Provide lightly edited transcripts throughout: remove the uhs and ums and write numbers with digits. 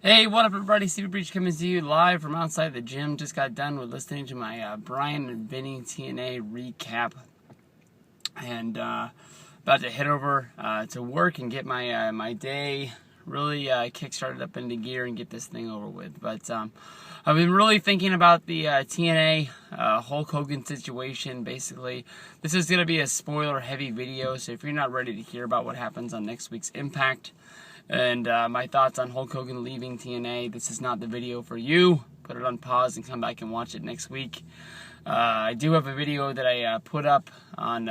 Hey, what up, everybody? Steve Breach coming to you live from outside the gym. Just got done with listening to my Brian and Vinny TNA recap, and about to head over to work and get my day really kick-started up into gear and get this thing over with. But I've been really thinking about the TNA Hulk Hogan situation. Basically, this is going to be a spoiler-heavy video, so if you're not ready to hear about what happens on next week's Impact and my thoughts on Hulk Hogan leaving TNA, this is not the video for you. Put it on pause and come back and watch it next week. I do have a video that I put up on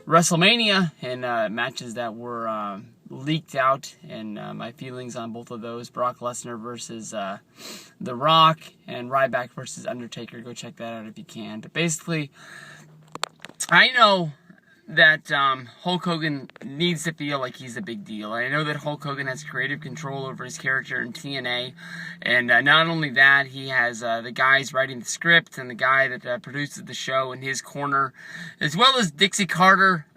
WrestleMania and matches that were leaked out, and my feelings on both of those. Brock Lesnar versus The Rock, and Ryback versus Undertaker. Go check that out if you can. But basically, I know that Hulk Hogan needs to feel like he's a big deal. I know that Hulk Hogan has creative control over his character in TNA, and not only that, he has the guys writing the script and the guy that produces the show in his corner, as well as Dixie Carter,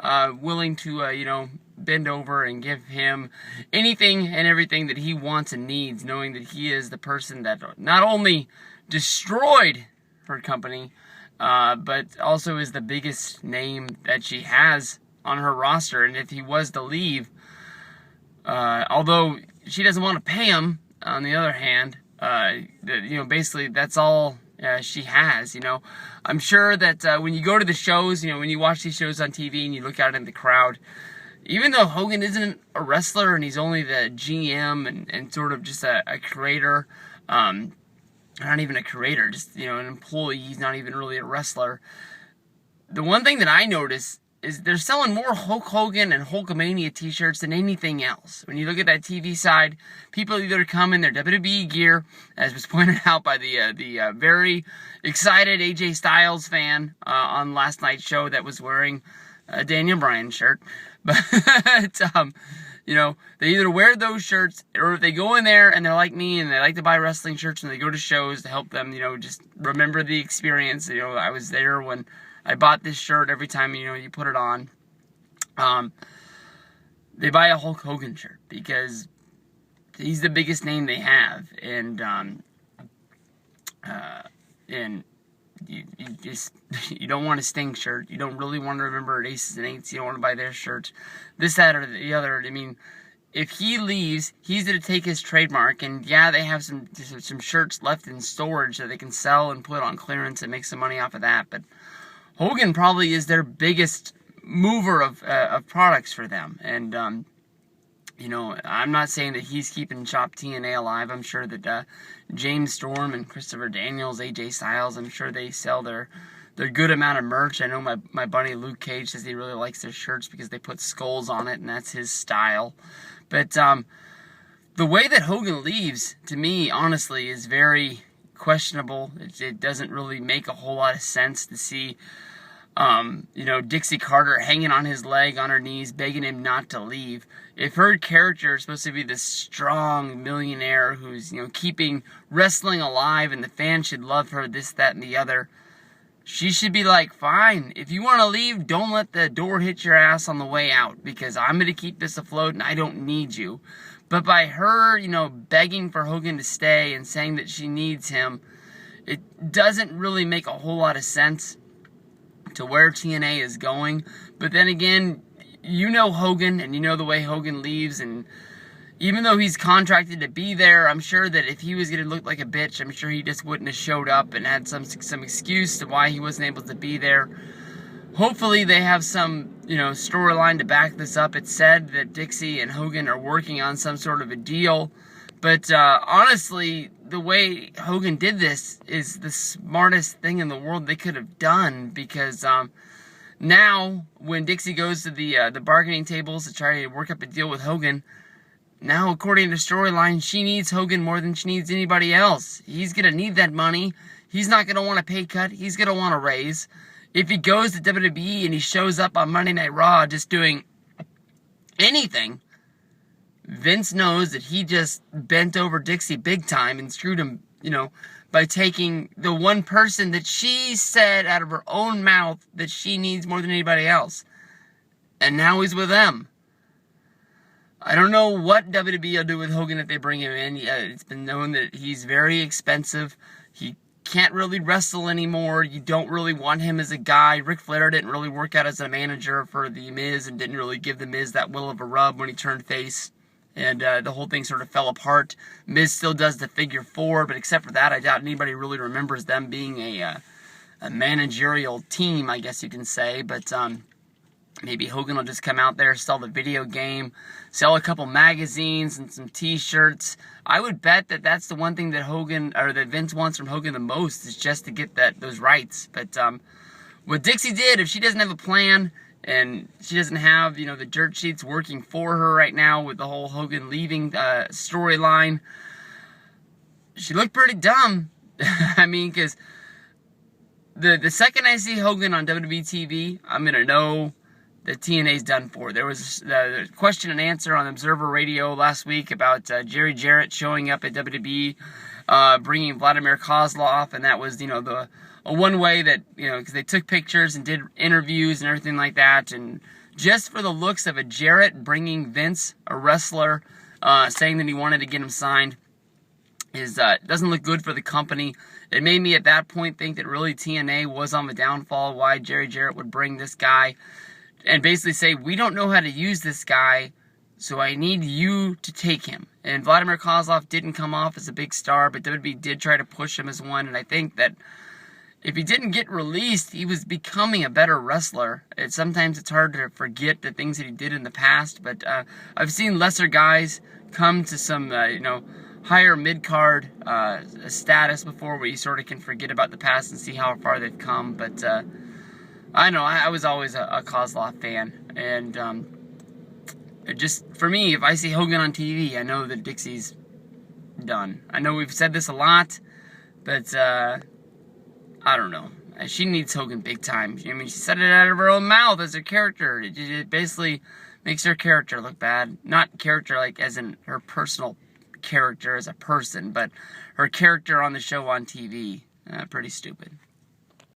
willing to, bend over and give him anything and everything that he wants and needs, knowing that he is the person that not only destroyed her company, but also is the biggest name that she has on her roster. And if he was to leave, although she doesn't want to pay him, on the other hand, basically that's all she has. I'm sure that when you go to the shows, when you watch these shows on TV and you look out in the crowd, even though Hogan isn't a wrestler and he's only the GM and sort of just a creator, not even a creator, just, an employee. He's not even really a wrestler. The one thing that I notice is they're selling more Hulk Hogan and Hulkamania t-shirts than anything else. When you look at that TV side, people either come in their WWE gear, as was pointed out by the very excited AJ Styles fan on last night's show that was wearing a Daniel Bryan shirt. But, they either wear those shirts, or if they go in there and they're like me and they like to buy wrestling shirts and they go to shows to help them, just remember the experience. I was there when I bought this shirt. Every time, you put it on, they buy a Hulk Hogan shirt because he's the biggest name they have. And you don't want a Sting shirt. You don't really want to remember Aces and Eights. You don't want to buy their shirts. This, that, or the other. I mean, if he leaves, he's going to take his trademark. And yeah, they have some shirts left in storage that they can sell and put on clearance and make some money off of that. But Hogan probably is their biggest mover of products for them. And I'm not saying that he's keeping Shop TNA alive. I'm sure that James Storm and Christopher Daniels, AJ Styles, I'm sure they sell their good amount of merch. I know my buddy Luke Cage says he really likes their shirts because they put skulls on it, and that's his style. But the way that Hogan leaves, to me, honestly, is very questionable. It doesn't really make a whole lot of sense to see Dixie Carter hanging on his leg, on her knees, begging him not to leave. If her character is supposed to be this strong millionaire who's, keeping wrestling alive and the fans should love her, this, that, and the other, she should be like, fine, if you want to leave, don't let the door hit your ass on the way out, because I'm going to keep this afloat and I don't need you. But by her, begging for Hogan to stay and saying that she needs him, it doesn't really make a whole lot of sense to where TNA is going. But then again, Hogan, and the way Hogan leaves, and even though he's contracted to be there, I'm sure that if he was going to look like a bitch, I'm sure he just wouldn't have showed up and had some excuse to why he wasn't able to be there. Hopefully they have some, storyline to back this up. It's said that Dixie and Hogan are working on some sort of a deal. But honestly, the way Hogan did this is the smartest thing in the world they could have done, because now when Dixie goes to the bargaining tables to try to work up a deal with Hogan, now according to storyline, she needs Hogan more than she needs anybody else. He's going to need that money. He's not going to want a pay cut. He's going to want a raise. If he goes to WWE and he shows up on Monday Night Raw just doing anything, Vince knows that he just bent over Dixie big time and screwed him, by taking the one person that she said out of her own mouth that she needs more than anybody else. And now he's with them. I don't know what WWE will do with Hogan if they bring him in. It's been known that he's very expensive. He can't really wrestle anymore. You don't really want him as a guy. Ric Flair didn't really work out as a manager for The Miz and didn't really give The Miz that will of a rub when he turned face. And the whole thing sort of fell apart. Miz still does the figure 4, but except for that, I doubt anybody really remembers them being a managerial team, I guess you can say. But maybe Hogan will just come out there, sell the video game, sell a couple magazines and some T-shirts. I would bet that that's the one thing that that Vince wants from Hogan the most, is just to get those rights. But what Dixie did, if she doesn't have a plan and she doesn't have, the dirt sheets working for her right now with the whole Hogan leaving storyline, she looked pretty dumb. I mean, because the second I see Hogan on WWE TV, I'm going to know that TNA's done for. There was a question and answer on Observer Radio last week about Jerry Jarrett showing up at WWE, bringing Vladimir Kozlov, and that was, the one way that, because they took pictures and did interviews and everything like that, and just for the looks of a Jarrett bringing Vince, a wrestler, saying that he wanted to get him signed, doesn't look good for the company. It made me at that point think that really TNA was on the downfall, why Jerry Jarrett would bring this guy and basically say, we don't know how to use this guy, so I need you to take him. And Vladimir Kozlov didn't come off as a big star, but WWE did try to push him as one, and I think that if he didn't get released, he was becoming a better wrestler. Sometimes it's hard to forget the things that he did in the past, but I've seen lesser guys come to some, higher mid-card status before, where you sort of can forget about the past and see how far they've come. But I know I was always a Kozlov fan, and for me, if I see Hogan on TV, I know that Dixie's done. I know we've said this a lot, but I don't know. She needs Hogan big time. I mean, she said it out of her own mouth as her character. It basically makes her character look bad. Not character like as in her personal character as a person, but her character on the show on TV. Pretty stupid.